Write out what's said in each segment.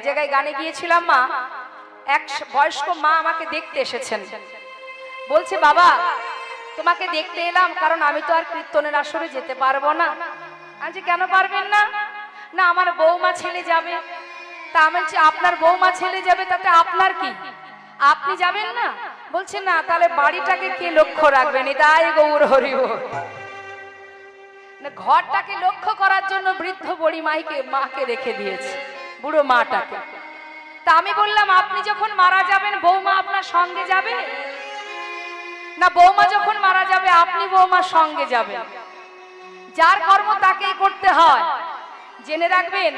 জায়গায় গানে গিয়েছিলাম মা, এক বয়স্ক মা আমাকে দেখতে এসেছেন। বলছে, বাবা তোমাকে দেখতে এলাম, কারণ আমি তো আর কীর্তনের আসরে যেতে পারবো না। আজ কেন পারবেন না? না আমার বৌমা ছেলে যাবে। তা আমি বলছি, আপনার বৌমা ছেলে যাবে তাতে আপনার কি, আপনি যাবেন না? বলছে না, তাহলে বাড়িটাকে কে লক্ষ্য রাখবেন? এটাই গৌর হরি বল। ঘরটাকে লক্ষ্য করার জন্য বৃদ্ধ বুড়ি মাকে রেখে দিয়েছে, বুড়ো মাটাকে। তা আমি বললাম, আপনি যখন মারা যাবেন বৌমা আপনার সঙ্গে যাবে না? বৌমা যখন মারা যাবে আপনি বৌমার সঙ্গে যাবেন। যার কর্ম তাকেই করতে হয়। জেনে রাখবেন,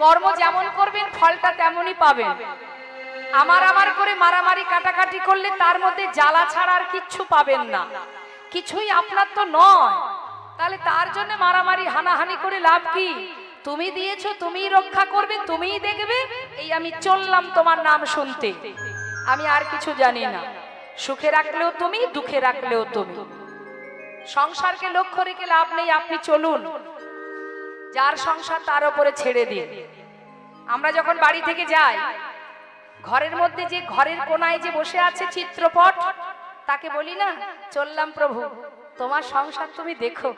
কর্ম যেমন করবেন ফলটা তেমনই পাবেন। আমার করে মারামারি কাটাকাটি করলে তার মধ্যে জ্বালা ছাড়া আর কিচ্ছু পাবেন না। কিছুই আপনার তো নয়, তাহলে তার জন্য মারামারি হানাহানি করে লাভ কি? তুমি দিয়েছো, তুমিই রক্ষা করবে, তুমিই দেখবে। এই আমি চললাম তোমার নাম শুনতে, আমি আর কিছু জানি না। সুখে রাখলেও তুমি, দুঃখে রাখলেও তুমি। সংসারকে লক্ষ্য রেখে লাভ নেই। আপনি চলুন, যার সংসার তার উপরে ছেড়ে দিন। আমরা যখন বাড়ি থেকে যাই, ঘরের মধ্যে যে ঘরের কোনায় যে বসে আছে চিত্রপট, তাকে বলি না, চললাম প্রভু, তোমার সংসার তুমি দেখো।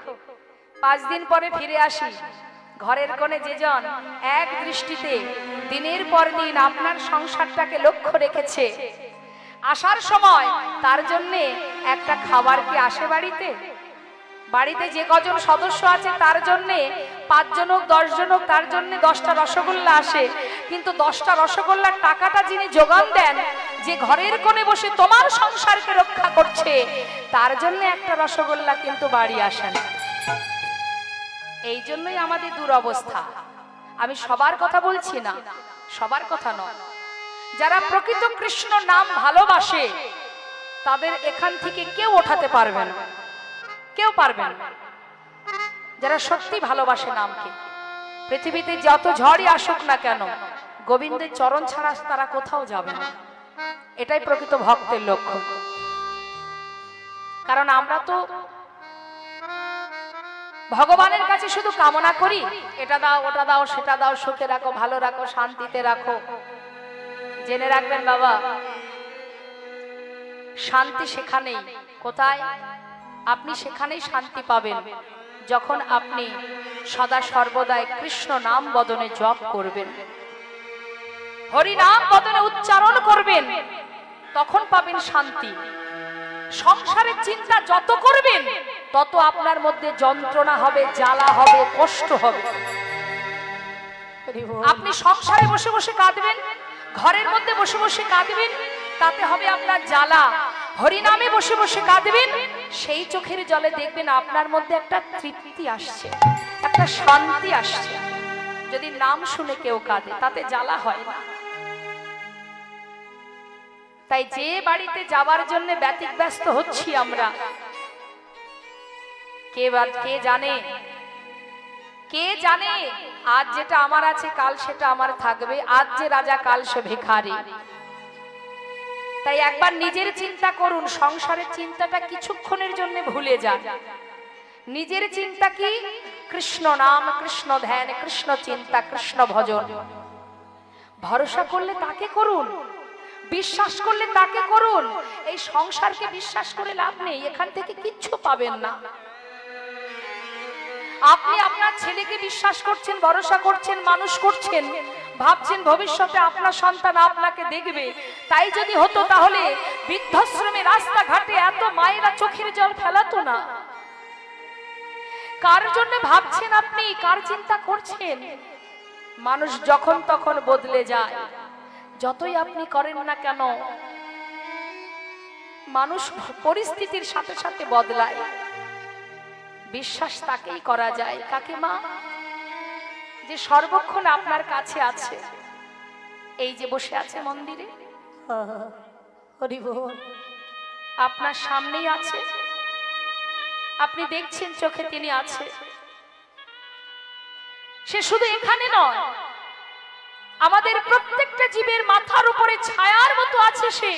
5 দিন পরে ফিরে আসি, ঘরের কোণে যেজন এক দৃষ্টিতে দিনের পর দিন আপনার সংসারটাকে লক্ষ্য রেখেছে, আসার সময় তার জন্য একটা খাবার কি আসে বাড়িতে? বাড়িতে যে কজন সদস্য আছে তার জন্য 5 জন হোক 10 জন হোক, তার জন্য 10টা রসগোল্লা আসে। কিন্তু 10টা রসগোল্লার টাকাটা যিনি যোগান দেন, যে ঘরের কোণে বসে তোমার সংসারকে রক্ষা করছে, তার জন্য একটা রসগোল্লা কিন্তু বাড়ি আসে না। এই জন্যই আমাদের দুরবস্থা। আমি সবার কথা বলছি না, সবার কথা নয়। যারা প্রকৃত কৃষ্ণ নাম ভালোবাসে তাদের এখান থেকে কেউ ওঠাতে পারবে না, কেউ পারবে না। যারা সত্যি ভালোবাসে নামকে, পৃথিবীতে যত ঝড়ই আসুক না কেন, গোবিন্দের চরণ ছাড়া তারা কোথাও যাবে না। এটাই প্রকৃত ভক্তের লক্ষ্য। কারণ আমরা তো ভগবানের কাছে শুধু কামনা করি, এটা দাও, ওটা দাও, সেটা দাও, সুখে রাখো, ভালো রাখো, শান্তিতে রাখো। জেনে রাখবেন বাবা, শান্তি সেখানেই। কোথায়? আপনি সেখানেই শান্তি পাবেন যখন আপনি সদা সর্বদাই কৃষ্ণ নাম বদনে জপ করবেন, হরি নাম বদনে উচ্চারণ করবেন, তখন পাবেন শান্তি। সংসারের চিন্তা যত করবেন তত আপনার মধ্যে যন্ত্রণা হবে, জ্বালা হবে, কষ্ট হবে। আপনি সংসারে বসে বসে কাঁদবেন, ঘরের মধ্যে বসে বসে কাঁদবেন, তাতে হবে আপনার জ্বালা। হরিনামে বসে বসে কাঁদবেন, সেই চোখের জলে দেখবেন আপনার মধ্যে একটা তৃপ্তি আসছে, একটা শান্তি আসছে। যদি নাম শুনে কেউ কাঁদে তাতে জ্বালা হয় না। তাই যে বাড়িতে যাবার জন্য ব্যতিব্যস্ত হচ্ছি আমরা, কে জানে আজ যেটা আমার আছে কাল সেটা আমার থাকবে। আজ যে রাজা কাল সে ভিখারি। তাই একবার নিজের চিন্তা করুন, সংসারের চিন্তাটা কিছুক্ষণের জন্য ভুলে যান। নিজের চিন্তা কি? কৃষ্ণ নাম, কৃষ্ণ ধ্যান, কৃষ্ণ চিন্তা, কৃষ্ণ ভজন। ভরসা করলে তাকে করুন, বিশ্বাস করলে তাকে করুন। এই সংসারকে বিশ্বাস করে লাভ নেই, এখান থেকে কিচ্ছু পাবেন না। আপনি আপনার ছেলেকে বিশ্বাস করছেন, ভরসা করছেন, মানুষ করছেন, ভাবছেন ভবিষ্যতে আপনার সন্তান আপনাকে দেখবে। তাই যদি হতো তাহলে বৃদ্ধাশ্রমে রাস্তাঘাটে এত মায়েরা চোখের জল ফেলাতো না। কার জন্য ভাবছেন আপনি? কার চিন্তা করছেন? মানুষ যখন তখন বদলে যায়। যতই আপনি করেন না কেন, মানুষ পরিস্থিতির সাথে সাথে বদলায়। বিশ্বাস তাকেই করা যায়। কাকে? মা, যে সর্বক্ষণ আপনার কাছে আছে। এই যে বসে আছে মন্দিরে, হরি বল, আপনার সামনেই আছে, আপনি দেখছেন চোখে তিনি আছে। সে শুধু এখানে নয়, আমাদের প্রত্যেকটা জীবের মাথার উপরে ছায়ার মতো আছে সে।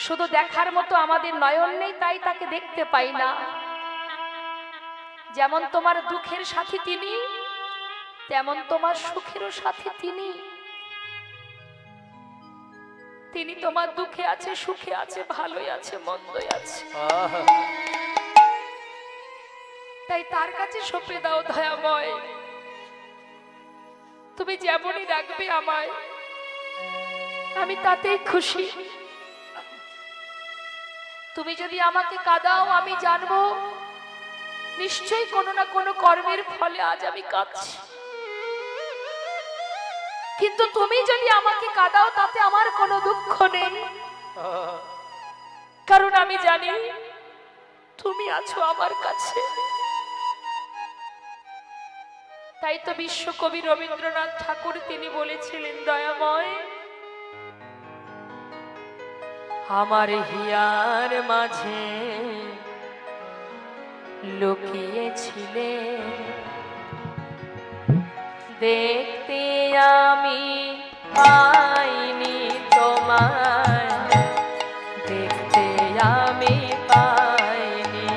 শুধু দেখার মতো আমাদের নয়ন নেই, তাই তাকে দেখতে পাই না। যেমন তোমার দুঃখের সাথী তিনি, তেমন তোমার সুখেরও সাথী তিনি। তিনি তোমার দুঃখে আছে, সুখে আছে, ভালোই আছে, মন্দই আছে। তাই তার কাছে সঁপে দাও দয়াময়। তুমি যেমনই রাখবে আমায়, আমি তাতেই খুশি। তুমি যদি আমাকে কাঁদাও, আমি জানবো নিশ্চয়ই কোনো না কোনো কর্মের ফলে আজ আমি কাঁদছি। কিন্তু তুমি যদি আমাকে কাঁদাও, তাতে আমার কোনো দুঃখ নেই, কারণ আমি জানি তুমি আছো আমার কাছে। তাই তো বিশ্বকবি রবীন্দ্রনাথ ঠাকুর তিনি বলেছিলেন, দয়াময় আমার হিয়ার মাঝে লুকিয়েছিলে, দেখতে আমি পাইনি তোমায়, দেখতে আমি পাইনি।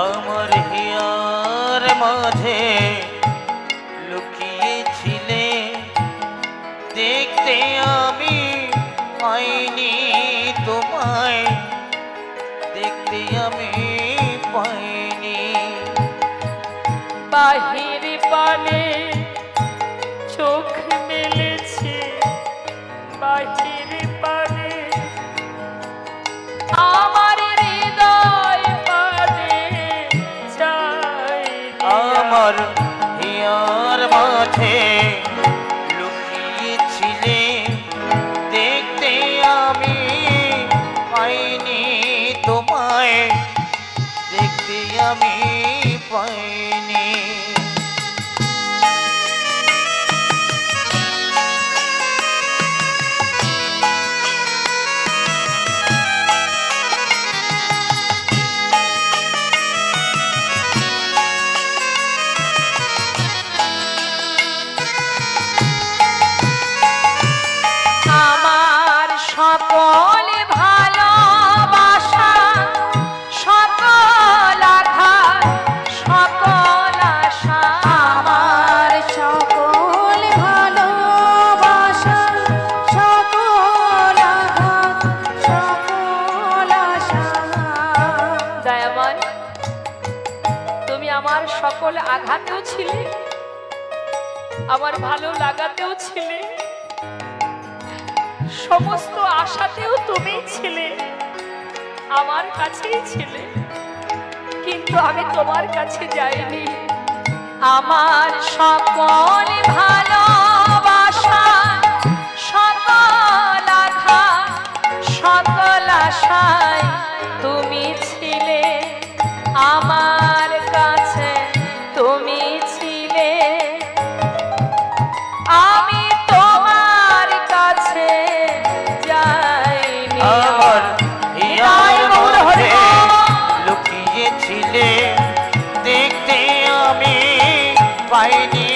আমার হিয়ার মাঝে লুকিয়েছিলে, দেখতে আমি পাইনি তোমায়, দেখতে আমি পাইনি। বাহির পানে চোখ মেলেছে, বাহির পানে আমার হৃদয় পানে চাই। আমার হিয়ার মাঝে লুকিয়েছিলে, দেখতে আমি পাইনি তোমায়, দেখতে আমি পাইনি। সকল ভালোবাসা, সকল আঘাত, সকল আশা, আমার সকল ভালোবাসা, সকল আঘাত, সকল আশা। দয়াময় তুমি আমার সকল আঘাতেও ছিলে, আমার ভালো লাগাতেও ছিলে, সমস্ত আশাতেও তুমি ছিলে, আমার কাছেই ছিলে, কিন্তু আমি তোমার কাছে যাইনি। আমার সকল ভালোবাসা, সকল আঘাত, সকল আশায় তুমি ছিলে, আমার কাছে তুমি ছিলে, আমি তোমার কাছে যাইনি। আমার হিয়ার মাঝে লুকিয়েছিলে, দেখতে আমি পাইনি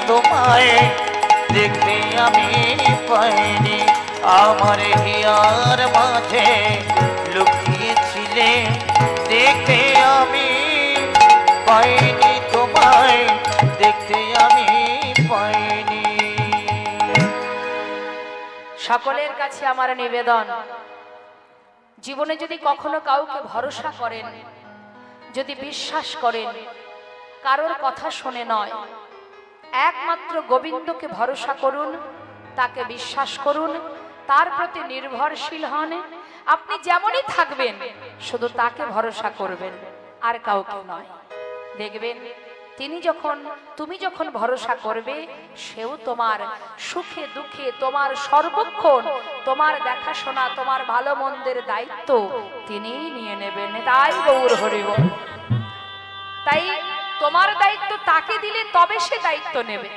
তোমায়, দেখতে আমি পাইনি। আমার হিয়ার মাঝে লুকিয়েছিলে, দেখতে আমি পাইনি তোমায়, দেখতে আমি পাইনি। সকলের কাছে আমার নিবেদন, জীবনে যদি কখনো কাউকে ভরসা করেন, যদি বিশ্বাস করেন, কারোর কথা শুনে নয়, একমাত্র গোবিন্দকে ভরসা করুন, তাকে বিশ্বাস করুন, তার প্রতি নির্ভরশীল হন। আপনি যেমনই থাকবেন শুধু তাকে ভরসা করবেন, আর কাউকে নয়। দেখবেন তুমি যখন ভরসা করবে, সেও তোমার সুখে দুঃখে, তোমার সর্বক্ষণ, তোমার দেখাশোনা, তোমার ভালো মন্দের দায়িত্ব তিনিই নিয়ে নেবেন। তাই গৌর হরিব। তাই তোমার দায়িত্ব তাকে দিলে তবে সে দায়িত্ব নেবে।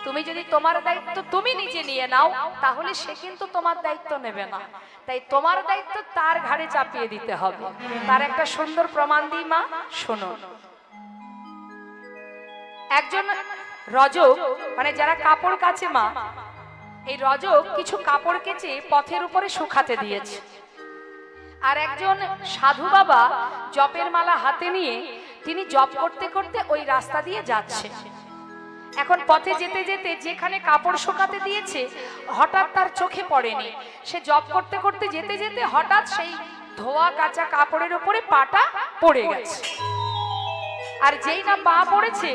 তুমি যদি তোমার দায়িত্ব তুমি নিজে নিয়ে নাও, তাহলে সে কিন্তু তোমার দায়িত্ব নেবে না। তাই তোমার দায়িত্ব তার ঘাড়ে চাপিয়ে দিতে হবে। তার একটা সুন্দর প্রমাণ দিই মা, শোনো। একজন রজক, মানে যারা কাপড় কাচে মা, এই রজক কিছু কাপড় কেচে পথের উপরে শুকাতে দিয়েছে। আর একজন সাধু বাবা জপের মালা হাতে নিয়ে তিনি জপ করতে করতে ওই রাস্তা দিয়ে যাচ্ছে। এখন পথে যেতে যেতে যেখানে কাপড় শুকাতে দিয়েছে হঠাৎ তার চোখে পড়েনি। সে জব করতে করতে যেতে যেতে হঠাৎ সেই ধোয়া কাঁচা কাপড়ের উপরে পাটা পড়ে গেছে। আর যেই না পা পড়েছে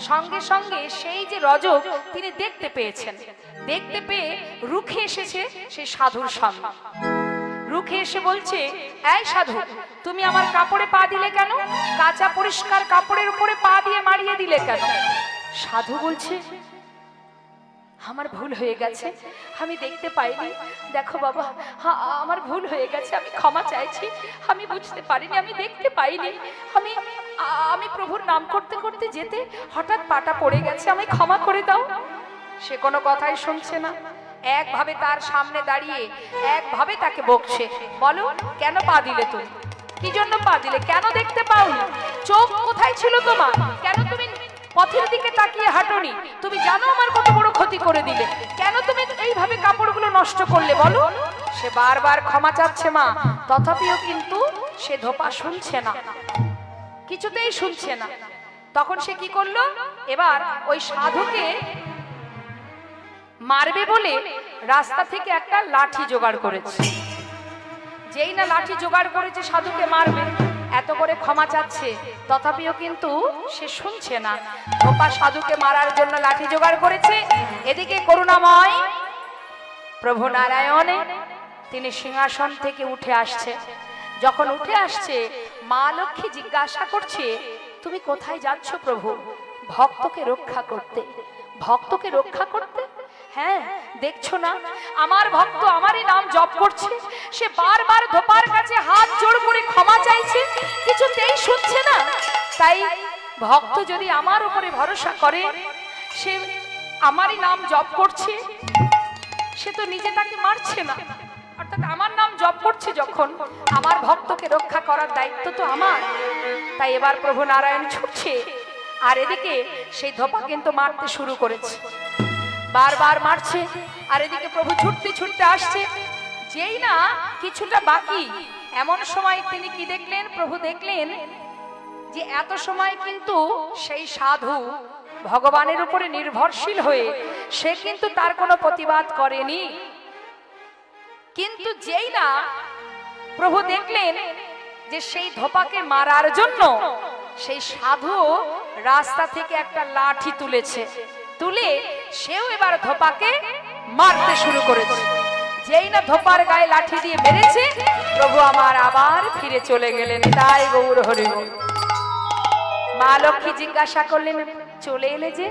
সঙ্গে সঙ্গে সেই যে রজক তিনি দেখতে পেয়েছেন। দেখতে পেয়ে রুখে এসেছে সেই সাধুর সামনে। রুখে এসে বলছে, এই সাধু, তুমি আমার কাপড়ে পা দিলে কেন? কাঁচা পরিষ্কার কাপড়ের উপরে পা দিয়ে মারিয়ে দিলে কেন? সাধু বলছে, আমার ভুল হয়ে গেছে, আমি দেখতে পাইনি। দেখো বাবা, আমার ভুল হয়ে গেছে, আমি ক্ষমা চাইছি, আমি বুঝতে পারিনি, আমি দেখতে পাইনি, আমি প্রভুর নাম করতে করতে যেতে হঠাৎ পাটা পড়ে গেছে, আমি ক্ষমা করে দাও। সে কোনো কথাই শুনছে না, একভাবে তার সামনে দাঁড়িয়ে একভাবে তাকে বকছে। বলো, কেন পা দিলে তুমি? কি জন্য পা দিলে? কেন দেখতে পাওনি? চোখ কোথায় ছিল তোমার? কেন তুমি পথের দিকে তাকিয়ে হাঁটোনি? তুমি জানো আমার কত বড় ক্ষতি করে দিলে, কেন তুমি এইভাবে কাপড়গুলো নষ্ট করলে? বলো। সে বারবার ক্ষমা চাচ্ছে মা, তথাপিও কিন্তু সে ধোপা শুনছে না, কিছুতেই শুনছে না। তখন সে কি করলো? এবার ওই সাধুকে মারবে বলে রাস্তা থেকে একটা লাঠি জোগাড় করেছে। যেই না লাঠি জোগাড় করেছে সাধুকে মারবে, এত করে ক্ষমা চাচ্ছে, তথাপিও কিন্তু সে শুনছে না। ধোপা সাধুকে মারার জন্য লাঠি জোগাড় করেছে। এদিকে করুণাময় প্রভু নারায়ণ তিনি সিংহাসন থেকে উঠে আসছে। যখন উঠে আসছে, মা লক্ষ্মী জিজ্ঞাসা করছে, তুমি কোথায় যাচ্ছ প্রভু? ভক্তকে রক্ষা করতে। ভক্তকে রক্ষা করতে? হ্যাঁ, দেখছো না আমার ভক্ত আমারই নাম জপ করছে, সে বারবার ধোপার কাছে হাত জোড় করে ক্ষমা চাইছে, কিছুতেই শুনছে না। তাই ভক্ত যদি আমার উপরে ভরসা করে, সে আমারই নাম জপ করছে, সে তো নিজে তাকে মারছে না, অর্থাৎ আমার নাম জপ করছে যখন, আমার ভক্তকে রক্ষা করার দায়িত্ব তো আমার। তাই এবার প্রভু নারায়ণ ছুটছে, আর এদিকে সেই ধোপা কিন্তু মারতে শুরু করেছে, বারবার মারছে। আর এদিকে প্রভু ছুটতে ছুটতে আসছে। যেই না কিছুটা বাকি, এমন সময় তিনি কি দেখলেন? প্রভু দেখলেন যে এত সময় কিন্তু সেই সাধু ভগবানের উপরে নির্ভরশীল হয়ে সে কিন্তু তার কোনো প্রতিবাদ করেনি। কিন্তু যেই না প্রভু দেখলেন যে সেই ধোপাকে মারার জন্য সেই সাধু রাস্তা থেকে একটা লাঠি তুলেছে, তুলে সেও এবার ধোপাকে মারতে শুরু করেছে। যেই না ধোপার গায়ে লাঠি দিয়ে মেরেছে, প্রভু আমার আবার ফিরে চলে গেলেন। তাই গৌর হরি বল। মা লক্ষ্মী জিজ্ঞাসা করলেন, চলে এলে যে,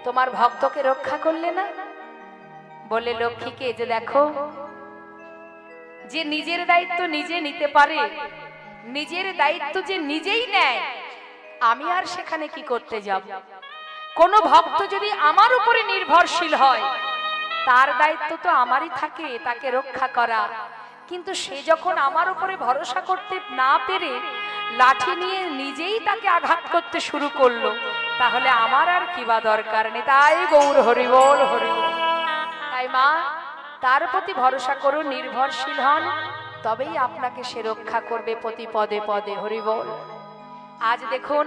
তোমার ভক্তকে রক্ষা করলে না? বলে, লক্ষ্মীকে যে দেখো, যে নিজের দায়িত্ব নিজে নিতে পারে, নিজের দায়িত্ব যে নিজেই নেয়, আমি আর সেখানে কি করতে যাব? কোন ভক্ত যদি আমার উপরে নির্ভরশীল হয়, তার দায়িত্ব তো আমারই থাকে তাকে রক্ষা করা। কিন্তু সে যখন আমার উপরে ভরসা করতে না পেরে লাঠি নিয়ে নিজেই তাকে আঘাত করতে শুরু করলো, তাহলে আমার আর কি বা দরকার নেই। তাই গৌর হরি বল, হরি বল। তাই মা, তার প্রতি ভরসা করুন, নির্ভরশীল হন, তবেই আপনাকে সে রক্ষা করবে প্রতি পদে পদে। হরি বল। আজ দেখুন,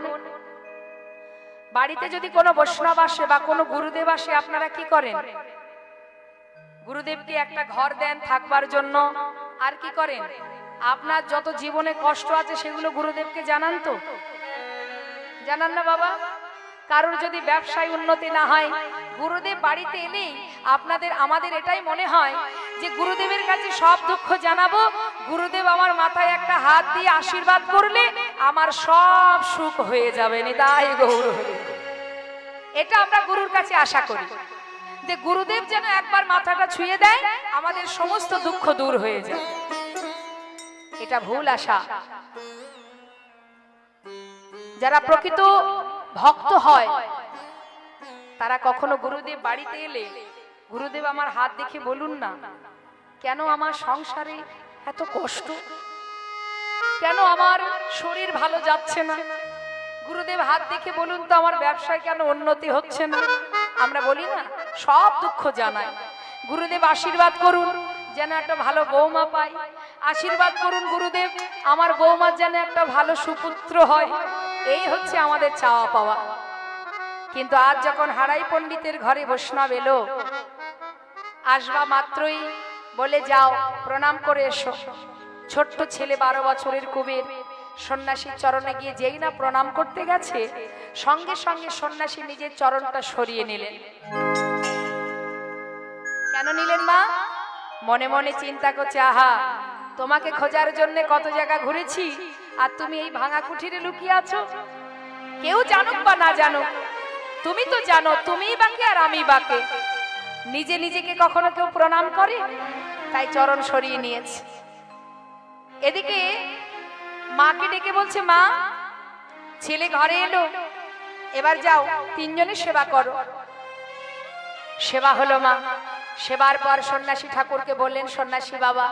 বাড়িতে যদি কোনো বৈষ্ণব আসে বা কোনো গুরুদেব আসে, আপনারা কি করেন? গুরুদেবকে একটা ঘর দেন থাকবার জন্য, আর কি করেন? আপনার যত জীবনে কষ্ট আছে সেগুলো গুরুদেবকে জানান তো? জানান না বাবা? কারোর যদি ব্যবসায় উন্নতি না হয়, গুরুদেব বাড়িতে এলেই আমাদের এটাই মনে হয় যে গুরুদেবের কাছে সব দুঃখ জানাবো, গুরুদেব আমার মাথায় একটা হাত দিয়ে আশীর্বাদ করলে আমার সব সুখ হয়ে যাবে। নিতাই গৌর হরি। এটা আমরা গুরুর কাছে আশা করি যে গুরুদেব যেন একবার মাথাটা ছুঁয়ে দেয়, আমাদের সমস্ত দুঃখ দূর হয়ে যায়। এটা ভুল আশা। যারা প্রকৃত ভক্ত হয়, তারা কখনো গুরুদেব বাড়িতে এলে, গুরুদেব আমার হাত দেখে বলুন না, কেন আমার সংসারে এত কষ্ট, কেন আমার শরীর ভালো যাচ্ছে না? গুরুদেব হাত দেখে বলুন তো, আমার ব্যবসায় কেন উন্নতি হচ্ছে না? আমরা বলি না, সব দুঃখ জানাই। গুরুদেব আশীর্বাদ করুন যেন একটা ভালো বৌমা পাই, আশীর্বাদ করুন গুরুদেব আমার বৌমার যেন একটা ভালো সুপুত্র হয়। এই হচ্ছে আমাদের চাওয়া পাওয়া। কিন্তু আজ যখন হারাই পণ্ডিতের ঘরে বৈষ্ণব এলো, আসবা মাত্রই বলে যাও প্রণাম করে এসো। ছোট্ট ছেলে 12 বছরের কুবের সন্ন্যাসীর চরণে গিয়ে যেই না প্রণাম করতে গেছে, সঙ্গে সঙ্গে সন্ন্যাসী নিজের চরণটা সরিয়ে নিলেন। কেন নিলেন মা? মনে মনে চিন্তা করছে, আহা তোমাকে খোঁজার জন্য কত জায়গা ঘুরেছি, আর তুমি এই ভাঙা কুঠিরে লুকিয়ে আছো। কেউ জানুক বা না জানুক, তুমি তো জানো তুমিই বাকে আর আমি বাকে। নিজে নিজেকে কখনো কেউ প্রণাম করে? তাই চরণ সরিয়ে নিয়েছে। এদিকে মাকে ডেকে বলছে, মা ছেলে ঘরে এলো, এবার যাও 3 জনের সেবা করো। সেবা হলো মা। সেবার পর সন্ন্যাসী ঠাকুরকে বললেন, সন্ন্যাসী বাবা,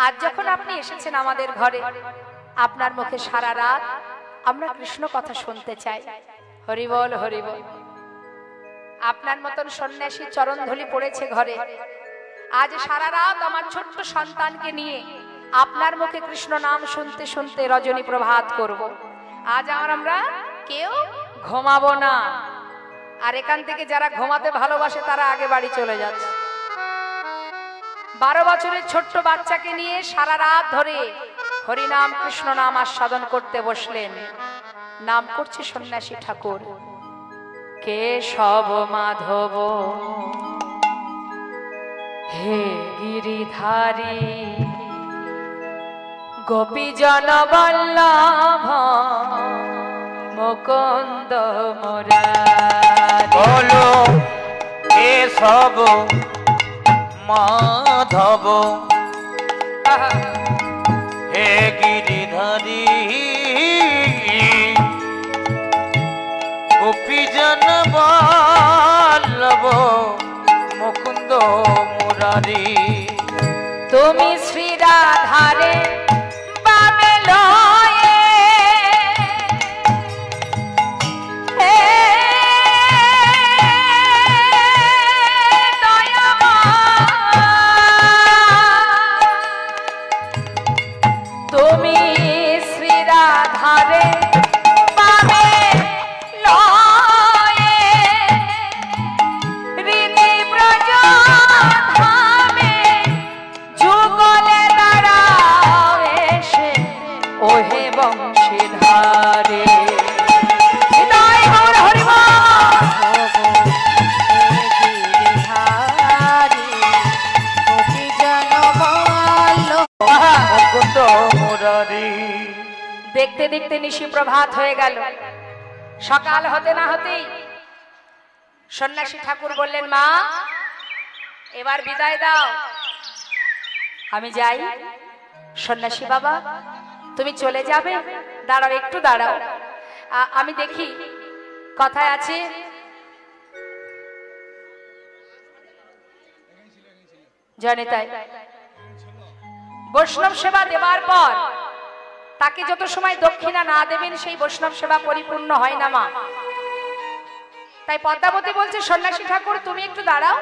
আজ যখন আপনি এসেছেন আমাদের ঘরে, আপনার মুখে সারা রাত আমরা কৃষ্ণ কথা শুনতে চাই। হরি বল হরি বল। আপনার মতন সন্ন্যাসী চরণধুলি পড়েছে ঘরে, আজ সারা রাত আমার ছোট্ট সন্তানকে নিয়ে আপনার মুখে কৃষ্ণ নাম শুনতে শুনতে রজনী প্রভাত করব। আজ আমরা কেউ ঘুমাবো না। আর এখান থেকে যারা ঘুমাতে ভালোবাসে তারা আগে বাড়ি চলে যাচ্ছে। 12 বছরের ছোট্ট বাচ্চাকে নিয়ে সারা রাত ধরে হরিনাম কৃষ্ণ নাম আস্বাদন করতে বসলেন। নাম করছে সন্ন্যাসী ঠাকুর, কেশব মাধব হে গিরিধারী, গোপীজন বল্লভ মুকুন্দ মুরারি। বলো কেশব মাধব হে গিরিধারী, গোপীজন বল্লভ মুকুন্দ মুরারি। তুমি শ্রী রাধারে পাবে লয়ে, হে তুমি শ্রী রাধারে পাবে লয়ে, ঋণী ব্রজ ধামে যুগলে দাঁড়াও এসে ওহে বংশীধারে। হৃদয় গৌর হরি বল। দেখতে দেখতে নিশি প্রভাত হয়ে গেল। সকাল হতে না হতেই সন্ন্যাসী ঠাকুর বললেন, মা এবার বিদায় দাও, আমি যাই। সন্ন্যাসী বাবা তুমি চলে যাবে? দাঁড়াও একটু দাঁড়াও, আমি দেখি। কথায় আছে, জানে তাই বৈষ্ণব সেবা দেবার পর তাকে যত সময় দক্ষিণা না দেবেন সেই বৈষ্ণব সেবা পরিপূর্ণ হয় না মা। তাই পদ্মাবতী বলছে, সন্ন্যাসী ঠাকুর তুমি একটু দাঁড়াও,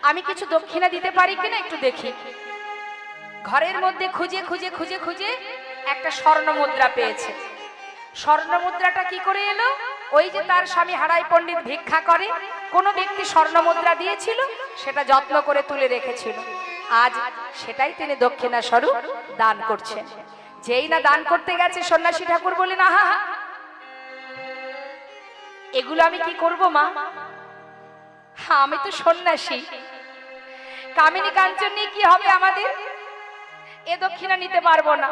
আমি কিছু দক্ষিণা দিতে পারি কিনা একটু দেখি। ঘরের মধ্যে খুঁজে খুঁজে খুঁজে খুঁজে একটা স্বর্ণ মুদ্রা পেয়েছে। স্বর্ণ মুদ্রাটা কি করে এলো? ওই যে তার স্বামী হারাই পণ্ডিত ভিক্ষা করে, কোনো ব্যক্তি স্বর্ণ মুদ্রা দিয়েছিল, সেটা যত্ন করে তুলে রেখেছিল। আজ সেটাই তিনি দক্ষিণা স্বরূপ দান করছেন। যেই না দান করতে গেছে, সন্ন্যাসী ঠাকুর বললেন, আহা এগুলো আমি কি করব মা? হ্যাঁ আমি তো সন্ন্যাসী, কামিনী কাঞ্চন নিয়ে কি হবে আমাদের? এ দক্ষিণা নিতে পারবো না,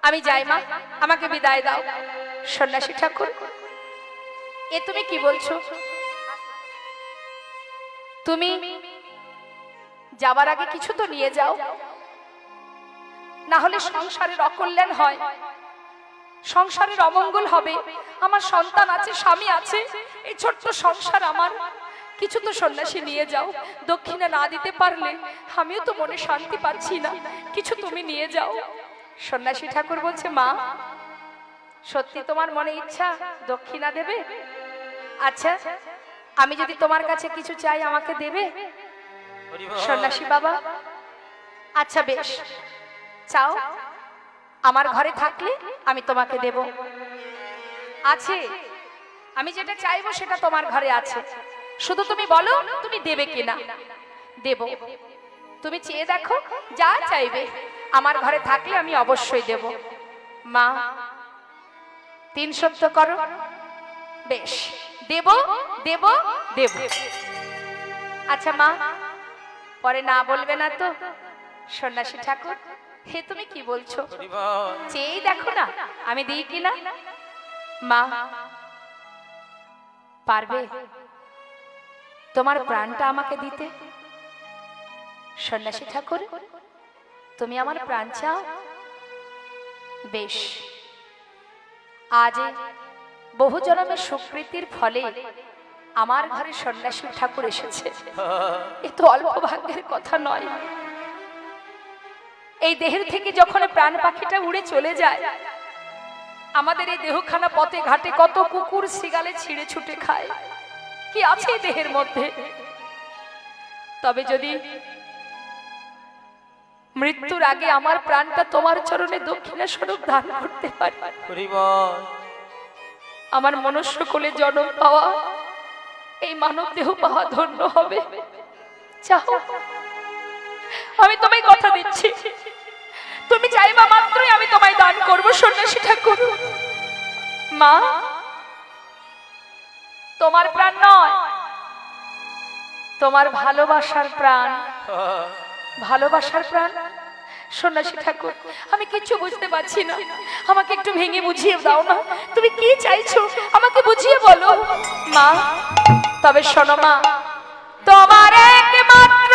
আমি যাই মা, আমাকে বিদায় দাও। সন্ন্যাসী ঠাকুর, এ তুমি কি বলছো? তুমি যাবার আগে কিছু তো নিয়ে যাও, না হলে সংসারের অকল্যাণ হয়, সংসারের অমঙ্গল হবে। আমার সন্তান আছে, স্বামী আছে, এই ছোট্ট সংসার আমার, কিছু তো সন্ন্যাসী নিয়ে যাও। দক্ষিণা না দিতে পারলে আমিও তো মনে শান্তি পাচ্ছি না, কিছু তুমি নিয়ে যাও। সন্ন্যাসী ঠাকুর বলছে, মা সত্যি তোমার মনে ইচ্ছা দক্ষিণা দেবে? আচ্ছা আমি যদি তোমার কাছে কিছু চাই আমাকে দেবে? সন্ন্যাসী বাবা, আচ্ছা বেশ, চাও, আমার ঘরে থাকলে আমি তোমাকে দেব। আছে আমি যেটা চাইবো সেটা তোমার ঘরে আছে, শুধু তুমি বলো তুমি দেবে কিনা। দেব, তুমি চেয়ে দেখো, যা চাইবে আমার ঘরে থাকলে আমি অবশ্যই দেব। মা 3 সপ্তাহ করো, বেশ দেব দেব দেব। আচ্ছা মা, পরে না বলবে না তো? সন্ন্যাসী ঠাকুর, হে তুমি কি বলছো? চেয়েই দেখো না আমি দিই কিনা। মা পারবে তোমার প্রাণটা আমাকে দিতে? সন্ন্যাসী ঠাকুর, তুমি আমার প্রাণ চাও? বেশ, আজ বহু জন্মের সুকৃতির ফলে আমার ঘরে সন্ন্যাসী ঠাকুর এসেছে। এ তো অল্প ভাগ্যের কথা নয়। এই দেহের থেকে যখন প্রাণ পাখিটা উড়ে চলে যায়, আমাদের এই দেহখানা পথে ঘাটে কত কুকুর শিগালে ছিঁড়ে ছুটে খায়। কি আছে এই দেহের মধ্যে? তবে যদি মৃত্যুর আগে আমার প্রাণটা তোমার চরণে দক্ষিণা স্বরূপ দান করতে পারি, আমার মনুষ্য কোলে জন্ম পাওয়া, এই মানব দেহ পাওয়া ধন্য হবে। চাও? আমি তোমায় কথা দিচ্ছি, তুমি চাইবা মাত্রই আমি তোমায় দান করব। সন্ন্যাসী ঠাকুর, মা তোমার প্রাণ নয়, তোমার ভালোবাসার প্রাণ। ভালোবাসার প্রাণ? সন্ন্যাসী ঠাকুর, আমি কিছু বুঝতে পারছি না, আমাকে একটু ভেঙে বুঝিয়ে দাও না, তুমি কি চাইছো আমাকে বুঝিয়ে বলো। মা তবে শোনো মা, তোমার একমাত্র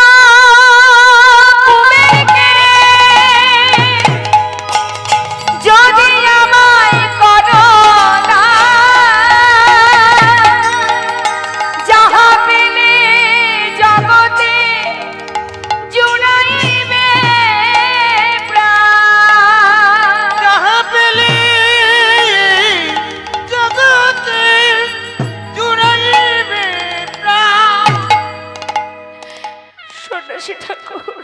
যদি আমায় করো না, যাহা পেলে জগতে জুড়াইবে প্রাণ, যাহা পেলে জগতে জুড়াইবে প্রাণ। সন্ন্যাসী ঠাকুর,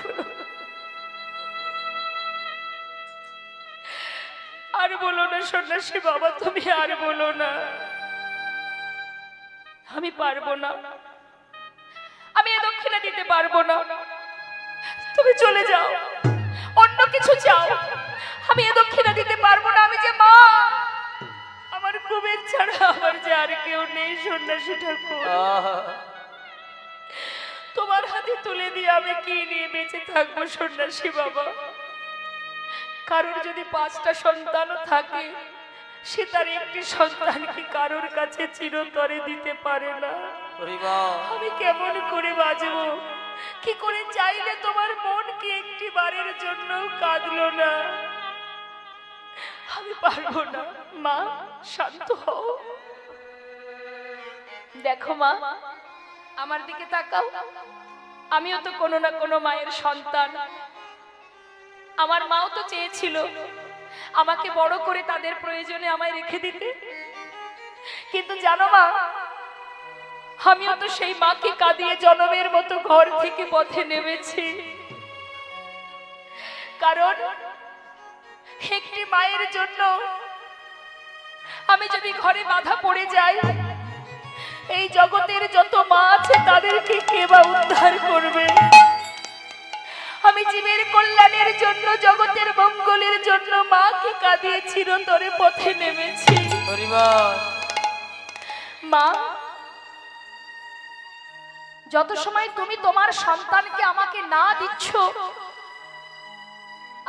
আর বলো না সন্ন্যাসী বাবা, তুমি আর বলো না, আমি পারবো না, আমি এ দক্ষিণা দিতে পারবো না। তুমি চলে যাও, অন্য কিছু চাও, আমি এ দক্ষিণা দিতে পারবো না। আমি যে মা, আমার কুবের ছাড়া আমার যে আর কেউ নেই। সন্ন্যাসী ঠাকুর, তোমার হাতে তুলে দিয়ে আমি কি নিয়ে বেঁচে থাকবো? সন্ন্যাসী বাবা, কারোর যদি 5টা সন্তানও থাকে, সে তার একটি সন্তান কি কারোর কাছে চিরতরে দিতে পারে না। আমি কেমন করে বাঁচবো? কি করে চাইলে তোমার মন কি একটি বারের জন্য কাঁদলো না? আমি পারবো না। মা শান্ত হও, দেখো মা আমার দিকে তাকাও, আমিও তো কোনো না কোনো মায়ের সন্তান। আমার মাও তো চেয়েছিল আমাকে বড় করে তাদের প্রয়োজনে আমায় রেখে দিতে, কিন্তু জানো মা, আমিও তো সেই মাকে কাঁদিয়ে জনমের মতো ঘর থেকে পথে নেমেছি। কারণ একটি মায়ের জন্য আমি যদি ঘরে বাধা পড়ে যাই, এই জগতের যত মা আছে তাদেরকে কে বা উদ্ধার করবে? আমি জীবের কল্যাণের জন্য, জগতের মঙ্গলের জন্য মাকে কাঁদিয়ে চিরতরে পথে নেমেছি। মা, যত সময় তুমি তোমার সন্তানকে আমাকে না দিচ্ছ,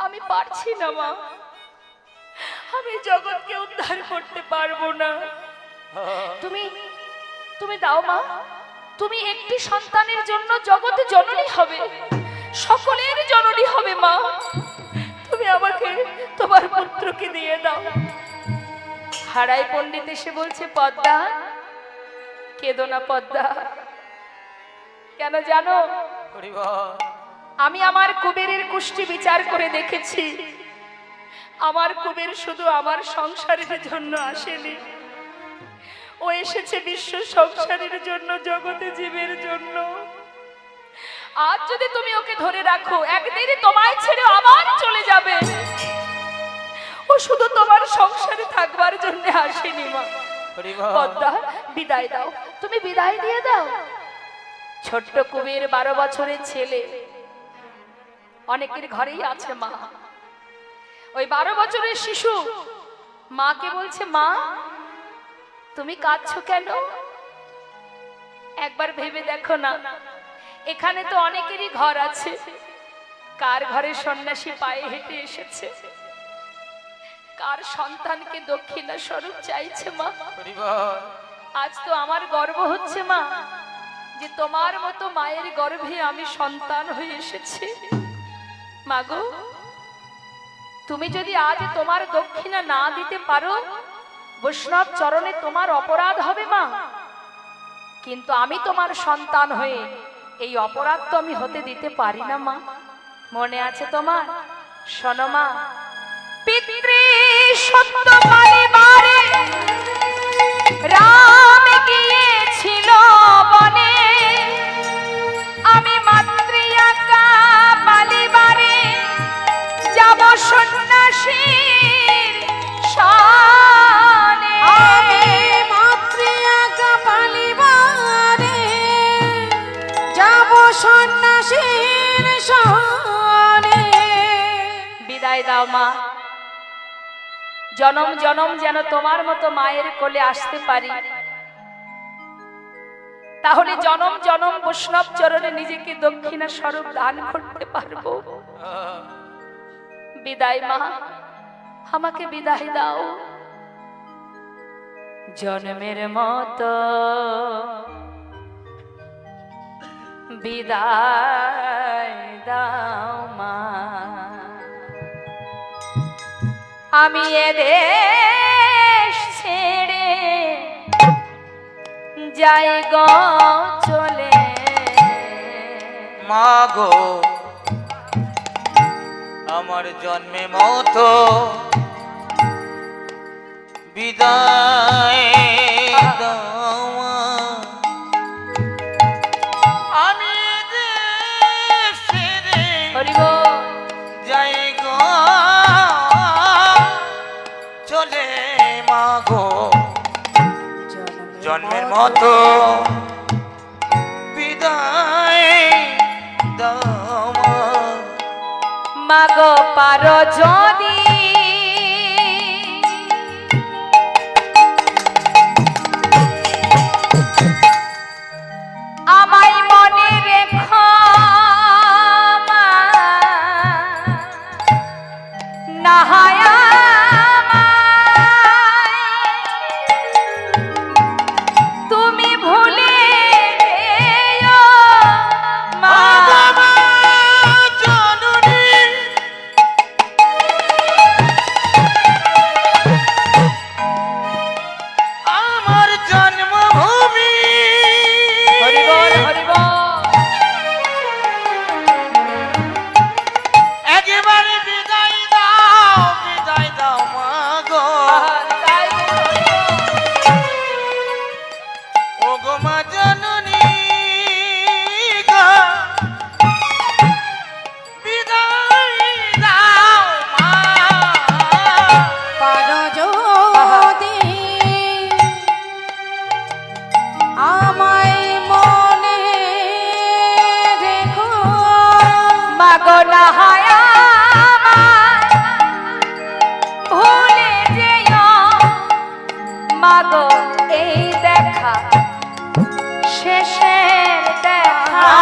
আমি পারছি না মা, আমি জগৎকে উদ্ধার করতে পারবো না। তুমি দাও মা, তুমি একটি সন্তানের জন্য জগতে জননী হবে, সকলের জননী হবে মা। তুমি আমাকে তোমার পুত্রকে দিয়ে দাও। হারাই পণ্ডিত এসে বলছে, পদ্মা কেঁদো না পদ্মা। কেন জানো? আমি আমার কুবেরের কুষ্টি বিচার করে দেখেছি, আমার কুবের শুধু আমার সংসারের জন্য আসেনি, ও এসেছে বিশ্ব সংসারের জন্য, জগতে জীবের জন্য। আজ যদি তুমি ওকে ধরে রাখো, একদিন তোমায় ছেড়ে আবার চলে যাবে। ও শুধু তোমার সংসারে থাকবার জন্য আসেনি মা, পদ্মা বিদায় দাও, তুমি বিদায় দিয়ে দাও। ছোট্ট কুবের 12 বছরের ছেলে, অনেকের ঘরেই আছে মা। ওই 12 বছরের শিশু মাকে বলছে, মা তুমি কাঁদছো কেন? একবার ভেবে দেখো না, এখানে তো অনেকেরই ঘর আছে, কার ঘরে সন্ন্যাসী পায়ে হেঁটে এসেছে, কার সন্তানকে দক্ষিণা স্বরূপ চাইছে মা। আজ তো আমার গর্ব হচ্ছে মা, যে তোমার মতো মায়ের গর্ভে আমি সন্তান হয়ে এসেছি। মাগো, তুমি যদি আজ তোমার দক্ষিণা না দিতে পারো, বৈষ্ণব চরণে তোমার অপরাধ হবে মা, কিন্তু আমি তোমার সন্তান হয়ে এই অপরাধ তো আমি হতে দিতে পারি না মা। মনে আছে তোমার? শোনো মা, পিতৃ সত্য পালিবারে রাম গিয়েছিল বনে, আমি মাতৃ আজ্ঞা পালিবারে যাব সন্ন্যাসীর শানে। আমি মাতৃ আজ্ঞা পালিবারে যাব সন্ন্যাসীর শানে। বিদায় দাও মা, জনম জনম যেন তোমার মতো মায়ের কোলে আসতে পারি, তাহলে জনম জনম বৈষ্ণব চরণে নিজেকে দক্ষিণা স্বরূপ দান করতে পারবো। বিদায় মা, আমাকে বিদায় দাও। জন্মের মতো বিদায় দাও মা, আমি এদেশ ছেড়ে যাই গো চলে। মাগো আমার জন্মে মতো বিদায় দাও, আমি দেশ ছেড়ে যাই গো চলে। মাগো জন্মের মতো বিদায় দাও মাগো পারো যদি আমায় মনে রেখো মা, না হয় তুমি ভুলে যেও মা। আমার জন্মভূমি হরিবল হরিবল, একেবারে বিদায় দাও মাগো। ও গো মা জননী গো, বিদায় দাও মা। পারো যদি আমায় মনে রেখো মাগো না হয় ভুলে যেও মাগো, এই দেখা শেষের দেখা।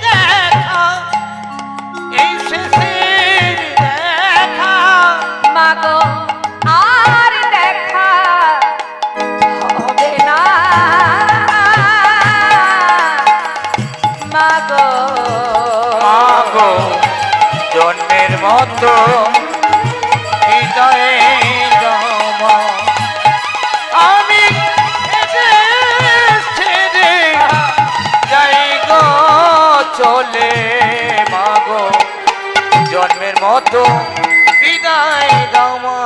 দেখা এই শেষের দেখা, মাগো আর দেখা হবে না মাগো। মাগো জন্মের মতো হৃদয়ে জমা, আমি এদেশ ছেড়ে যাই গো চলে। মাগো জন্মের মতো বিদায় দাও মা।